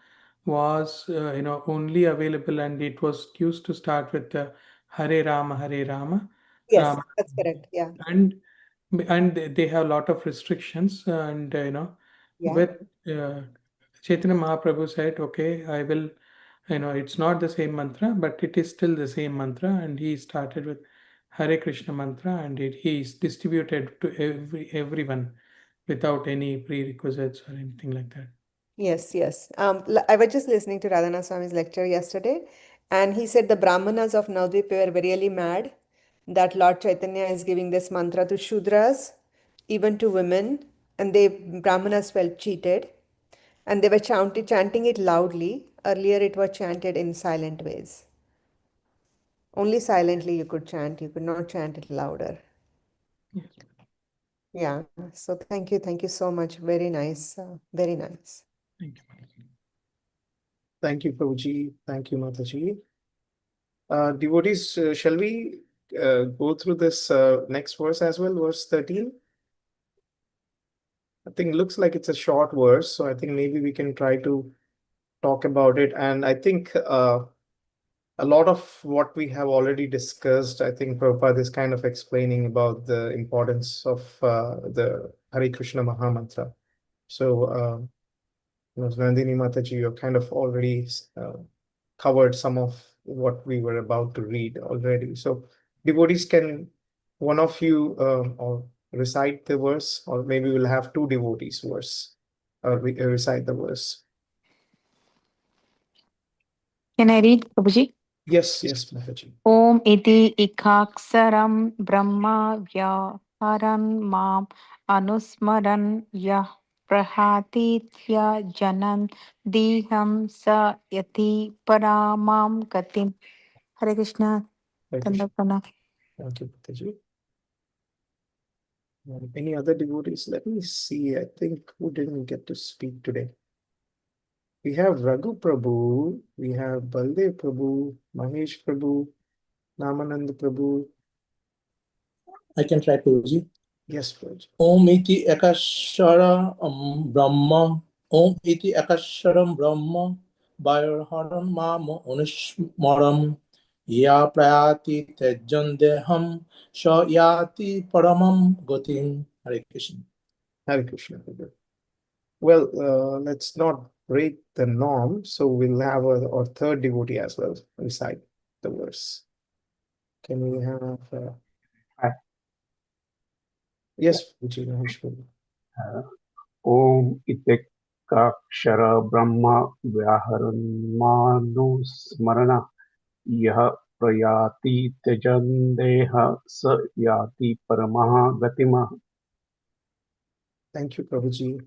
was only available, and it was used to start with the Hare Rama, Yes, Rama, that's correct. Yeah. and they have a lot of restrictions, and Yeah. with Chaitanya Mahaprabhu said, okay, I will, it's not the same mantra, but it is still the same mantra, and he started with Hare Krishna mantra, and he is distributed to everyone without any prerequisites or anything like that. Yes, yes. I was just listening to Radhana Swami's lecture yesterday, and he said the Brahmanas of Navadvip were really mad that Lord Chaitanya is giving this mantra to Shudras, even to women, and they Brahmanas felt cheated, and they were chanting it loudly. Earlier, it was chanted in silent ways. Only silently you could chant. You could not chant it louder. Yes. Yeah. So thank you so much. Very nice. Very nice. Thank you, Mataji. Thank you, Prabhuji. Thank you, Mataji. Devotees, shall we go through this next verse as well, verse 13? I think looks like it's a short verse, so I think maybe we can try to talk about it. And I think a lot of what we have already discussed, I think Prabhupada is kind of explaining about the importance of the Hare Krishna Mahamantra. So, Nandini Mataji, you kind of already covered some of what we were about to read already. So, devotees, can one of you or recite the verse, or maybe we'll have two devotees verse recite the verse. Can I read, Prabhuji? Yes, yes, Mataji. Om iti ikaksaram brahma vyaharan mam anusmaran yah prahatitya janan diham sa yati paramam gatim. Hare Krishna. Hare Krishna. Tandapana. Thank you, Mataji. Any other devotees? Let me see. I think who didn't get to speak today. We have Raghu Prabhu, we have Baldev Prabhu, Mahesh Prabhu, Namanand Prabhu. I can try, Prabhuji. Yes, Prabhuji. Om iti ekashara brahma. Om iti ekasharam brahma. Vayaharam mam onishmaram. Ya prayati tejandeham. Sha yati paramam gatim. Hare Krishna. Hare Krishna. Well, let's not break the norm, so we'll have our third devotee as well recite the verse. Can we have? Yes, Prabhuji, Mahesh Prabhu. Om itekakshara brahma vyaharanmanusmarana yah prayati tejandeha sa yati paramaha gatimah. Thank you, Prabhuji.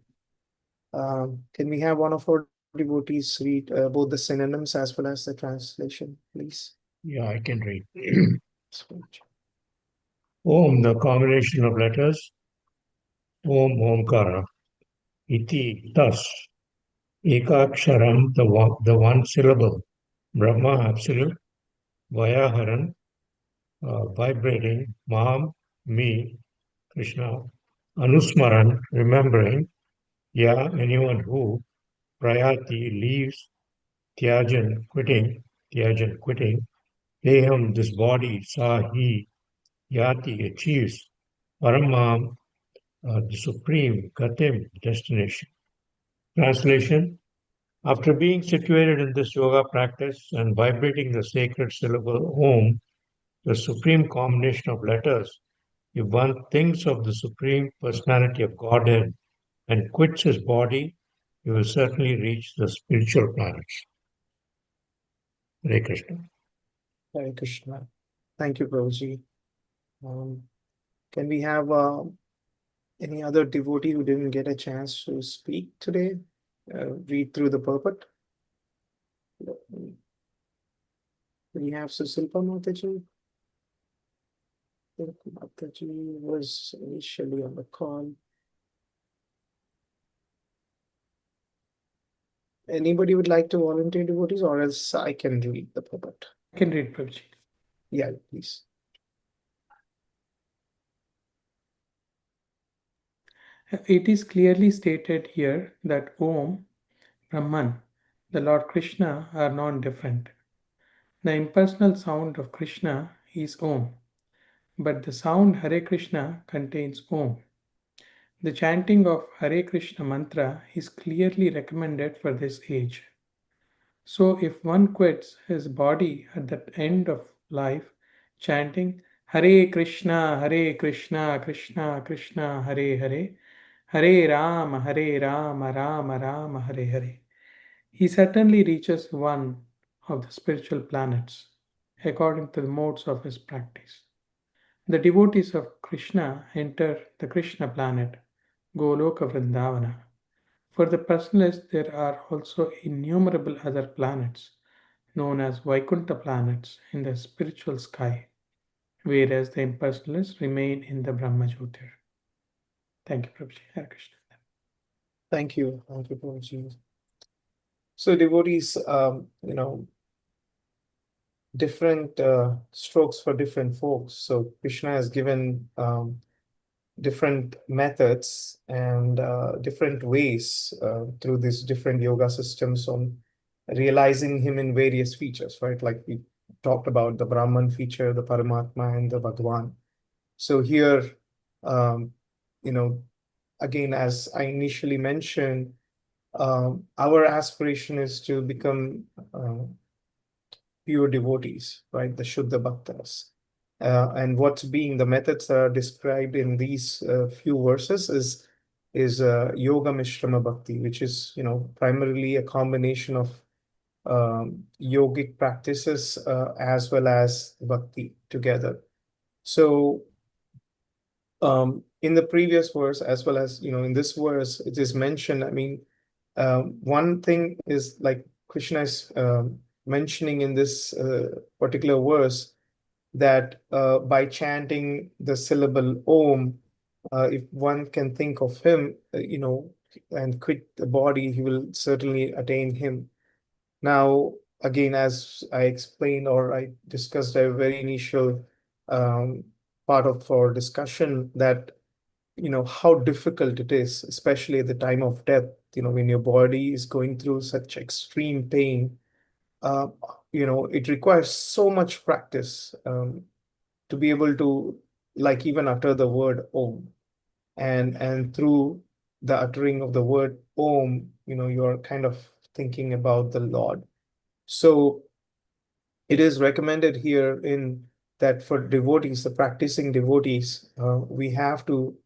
Can we have one of our devotees read both the synonyms as well as the translation, please? Yeah, I can read. Om, the combination of letters. Om Omkara. Iti, thus. Ekaksharam, the one syllable. Brahma, absolute. Vayaharan, vibrating. Mam, me, Krishna. Anusmaran, remembering. Ya, anyone who. Prayati, leaves. Tyajan, quitting. Tyajan, quitting. Deham, this body. Sa, he. Yati, achieves. Paramam, the supreme, Gatim, destination. Translation: after being situated in this yoga practice and vibrating the sacred syllable Om, the supreme combination of letters, if one thinks of the supreme personality of Godhead and quits his body, he will certainly reach the spiritual planets. Hare Krishna. Hare Krishna. Thank you, Prabhuji. Can we have any other devotee who didn't get a chance to speak today read through the purport? We have Susilpa Mataji. I think Mataji was initially on the call. Anybody would like to volunteer, devotees, or else I can read the purport? I can read, Prabhuji. Yeah, please. It is clearly stated here that Om, Brahman, the Lord Krishna are non-different. The impersonal sound of Krishna is Om, but the sound Hare Krishna contains Om. The chanting of Hare Krishna mantra is clearly recommended for this age. So if one quits his body at the end of life, chanting Hare Krishna, Krishna Krishna, Hare Hare, Hare Rama, Rama Rama, Hare Hare, he certainly reaches one of the spiritual planets according to the modes of his practice. The devotees of Krishna enter the Krishna planet, Goloka Vrindavana. For the personalist, there are also innumerable other planets known as Vaikuntha planets in the spiritual sky, whereas the impersonalists remain in the Brahma Jyotir. Thank you, Prabhuji. Hare Krishna. Thank you, Prabhuji. So devotees, different strokes for different folks. So Krishna has given different methods and different ways through these different yoga systems on realizing him in various features, right? Like we talked about the Brahman feature, the Paramatma, and the Bhagwan. So here, you know, again, as I initially mentioned, our aspiration is to become pure devotees, right? The Shuddha Bhaktas. And what's being the methods that are described in these few verses is Yoga Mishrama Bhakti, which is, primarily a combination of yogic practices as well as bhakti together. So in the previous verse, as well as in this verse, it is mentioned. I mean, one thing is like Krishna is mentioning in this particular verse that by chanting the syllable Om, if one can think of him, and quit the body, he will certainly attain him. Now, again, as I explained or I discussed a very initial part of our discussion, that how difficult it is, especially at the time of death, when your body is going through such extreme pain. uh, it requires so much practice to be able to, like, even utter the word Om. And through the uttering of the word Om, you're kind of thinking about the Lord. So it is recommended here in that for devotees, the practicing devotees, we have to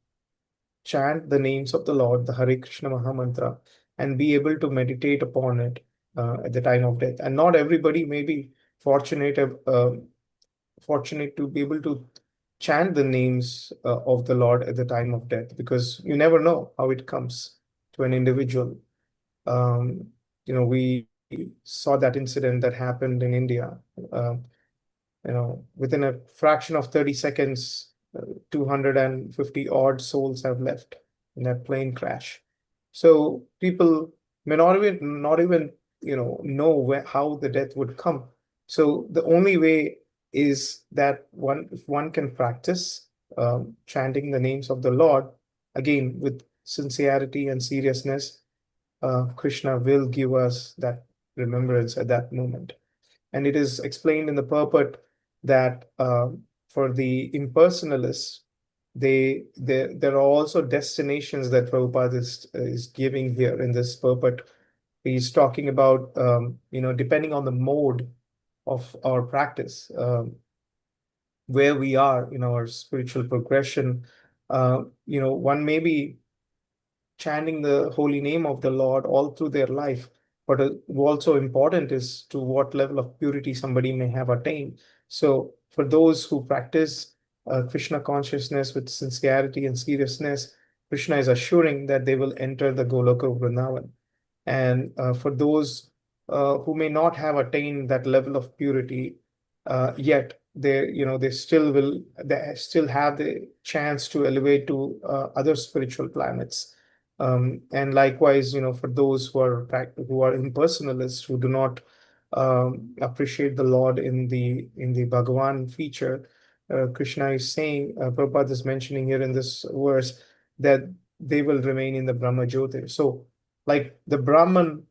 chant the names of the Lord, the Hare Krishna Maha Mantra, and be able to meditate upon it at the time of death. And not everybody may be fortunate fortunate to be able to chant the names of the Lord at the time of death, because you never know how it comes to an individual. We saw that incident that happened in India. Within a fraction of 30 seconds, 250 odd souls have left in that plane crash. So people may not even know how the death would come. So the only way is that if one can practice chanting the names of the Lord, again with sincerity and seriousness, Krishna will give us that remembrance at that moment. And it is explained in the purport that for the impersonalists, there are also destinations that Prabhupada is giving here in this purport. He's talking about depending on the mode of our practice, where we are in our spiritual progression. One may be chanting the holy name of the Lord all through their life. But also important is to what level of purity somebody may have attained. So for those who practice Krishna consciousness with sincerity and seriousness, Krishna is assuring that they will enter the Goloka Vrindavan. And for those who may not have attained that level of purity yet, they still have the chance to elevate to other spiritual planets. And likewise, for those who are impersonalists, who do not appreciate the Lord in the Bhagavan feature, Krishna is saying, Prabhupada is mentioning here in this verse, that they will remain in the Brahma Jyotir. So, like the Brahman,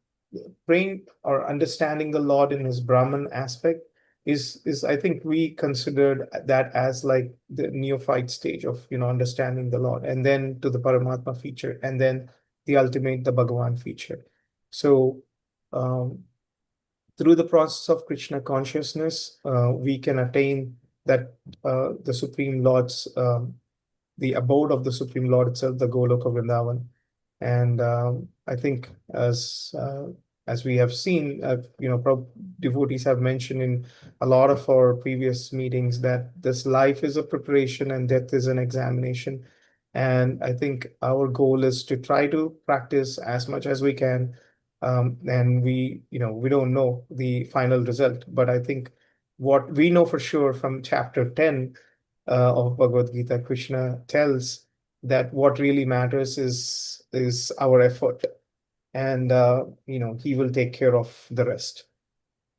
praying or understanding the Lord in his Brahman aspect is I think we considered that as like the neophyte stage of understanding the Lord, and then to the Paramatma feature, and then the ultimate, the Bhagavan feature. So through the process of Krishna consciousness, we can attain that the Supreme Lord's the abode of the Supreme Lord itself, the Goloka Vrindavan. And I think as we have seen, devotees have mentioned in a lot of our previous meetings that this life is a preparation and death is an examination. And I think our goal is to try to practice as much as we can. And we don't know the final result, but I think what we know for sure from chapter 10 of Bhagavad Gita, Krishna tells that what really matters is our effort, and he will take care of the rest.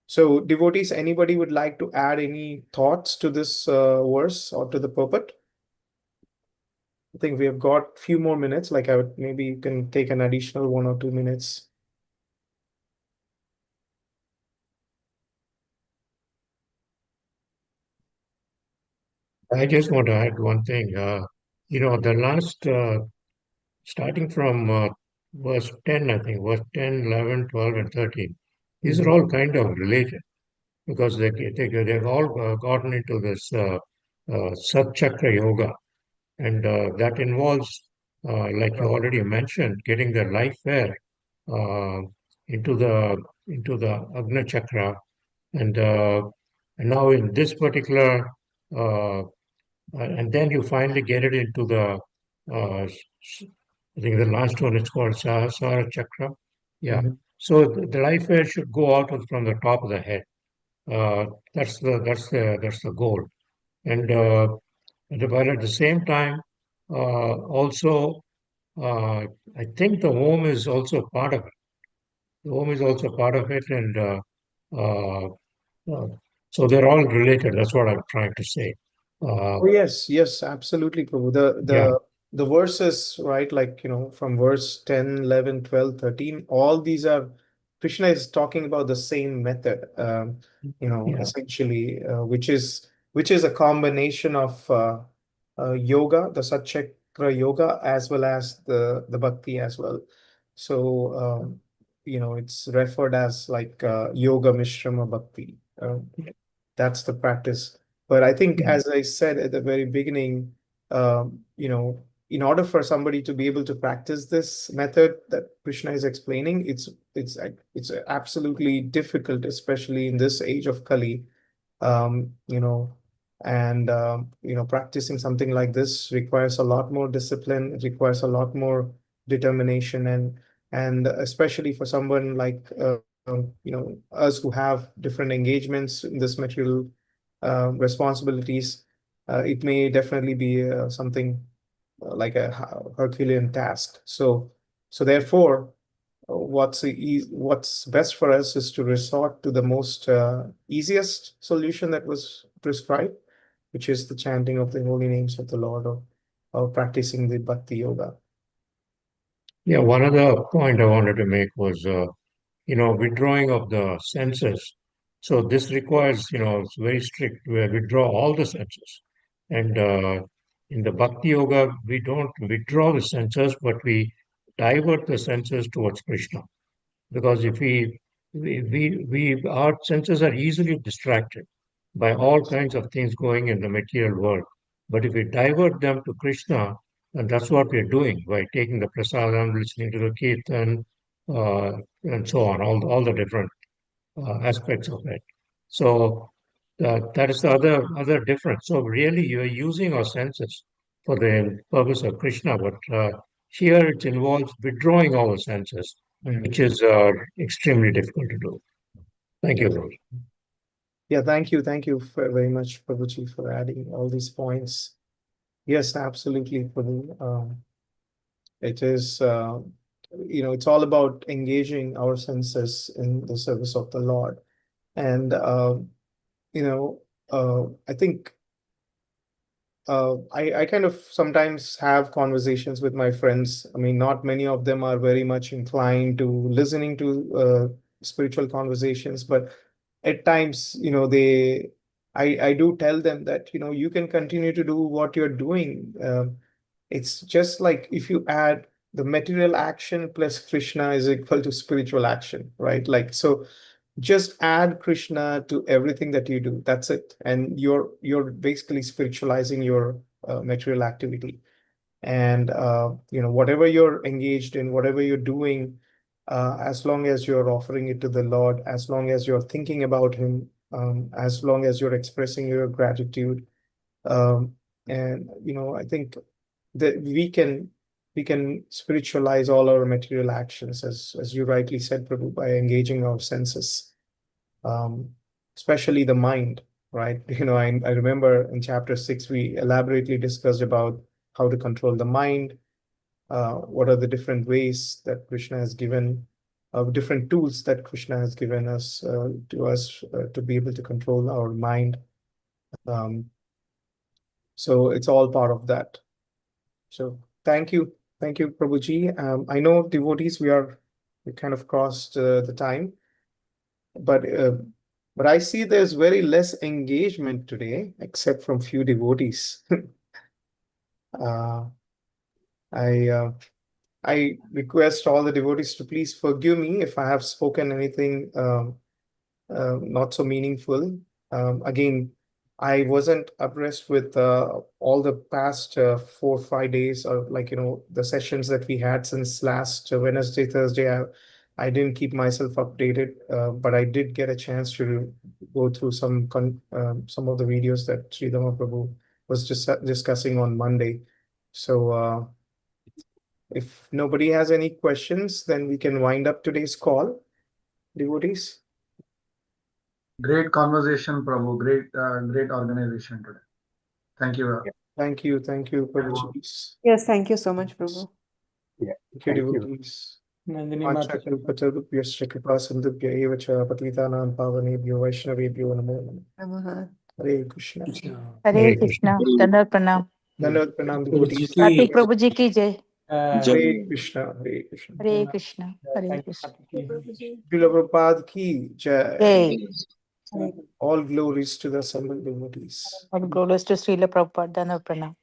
So, devotees, anybody would like to add any thoughts to this verse or to the purport? I think we have got few more minutes. Like maybe you can take an additional 1 or 2 minutes. I just want to add one thing. The last, starting from verse 10, I think, verse 10, 11, 12, and 13, these are all kind of related because they've all gotten into this Satchakra yoga. And that involves, like you already mentioned, getting the life air uh, into the Agna Chakra. And now in this particular uh, and then you finally get it into I think the last one is called Sahasrara Chakra. Yeah. Mhm. So the life air should go out from the top of the head. Uh, that's the goal. And but at the same time, also I think the home is also part of it. The home is also part of it, and uh, uh, so they're all related. That's what I'm trying to say. Uh, Oh yes, yes, absolutely, Prabhu. The yeah. the the verses, right, like from verse 10, 11, 12, 13, all these are Krishna is talking about the same method, Yeah. essentially, which is a combination of yoga, the Satchakra yoga, as well as the bhakti as well. So it's referred as like yoga mishrama bhakti. That's the practice. But I think, Yeah. as I said at the very beginning, in order for somebody to be able to practice this method that Krishna is explaining, it's absolutely difficult, especially in this age of Kali. um, you know, practicing something like this requires a lot more discipline. It requires a lot more determination, and especially for someone like us who have different engagements in this material responsibilities. It may definitely be something like a Herculean task. So therefore, what's best for us is to resort to the most easiest solution that was prescribed, which is the chanting of the holy names of the Lord, or practicing the bhakti yoga. Yeah, one other point I wanted to make was, withdrawing of the senses. So this requires, it's very strict. We withdraw all the senses. And in the Bhakti Yoga, we don't withdraw the senses, but we divert the senses towards Krishna. Because if our senses are easily distracted by all kinds of things going in the material world. But if we divert them to Krishna, and that's what we're doing by taking the prasadam, listening to the kirtan, and so on, all the different aspects of it. So that is the other difference. So really, you are using our senses for the purpose of Krishna, but here it involves withdrawing our senses, Mhm. which is extremely difficult to do. Thank Yeah. you, Bruce. Yeah, thank you very much, Prabhuji, for adding all these points. Yes, absolutely, Prabhu. It is, it's all about engaging our senses in the service of the Lord. And, you know, I think I kind of sometimes have conversations with my friends. I mean, not many of them are very much inclined to listening to spiritual conversations, but at times, I do tell them that, you can continue to do what you're doing. It's just like if you add the material action plus Krishna is equal to spiritual action, right? Like, so just add Krishna to everything that you do. That's it. And you're basically spiritualizing your material activity. And whatever you're engaged in, whatever you're doing, as long as you're offering it to the Lord, as long as you're thinking about Him, as long as you're expressing your gratitude, and I think that we can spiritualize all our material actions, as you rightly said, Prabhu, by engaging our senses, um, especially the mind, right? I remember in chapter 6 we elaborately discussed about how to control the mind, what are the different ways that Krishna has given, different tools that Krishna has given us to be able to control our mind. Um, so it's all part of that. So thank you, Prabhuji. I know devotees, we kind of crossed the time, but But I see there's very less engagement today, except from few devotees. uh, I I request all the devotees to please forgive me if I have spoken anything not so meaningful. Again, I wasn't abreast with all the past 4 or 5 days, or the sessions that we had since last Wednesday, Thursday. I didn't keep myself updated, but I did get a chance to go through some of the videos that Sridhama Prabhu was just discussing on Monday. So if nobody has any questions, then we can wind up today's call, devotees. Great conversation, Prabhu. Great organization today. Thank you. Thank you, Prabhuji. Yes, thank you so much, Prabhu. Yeah, Thank you, thank you. devotees. Nandini Mataji. Panchakilpatarubhyascha kripasinubhya eva cha patitanam pavanebhyo vaishnavebhyo namo namaha. Namaha. Hare Krishna. Hare Hare Krishna. Krishna. Dandavat pranam. Dandavad pranam, Prabhuji devotees. ki Kartik Prabhu ji ki jai. Hare Krishna, Hare Krishna. Hare Krishna. Hare Thank you, Krishna. Mataji. Srila Prabhupada ki jai. Jai. All glories to the assembled devotees. All glories to Srila Prabhupada. Dandavat pranam.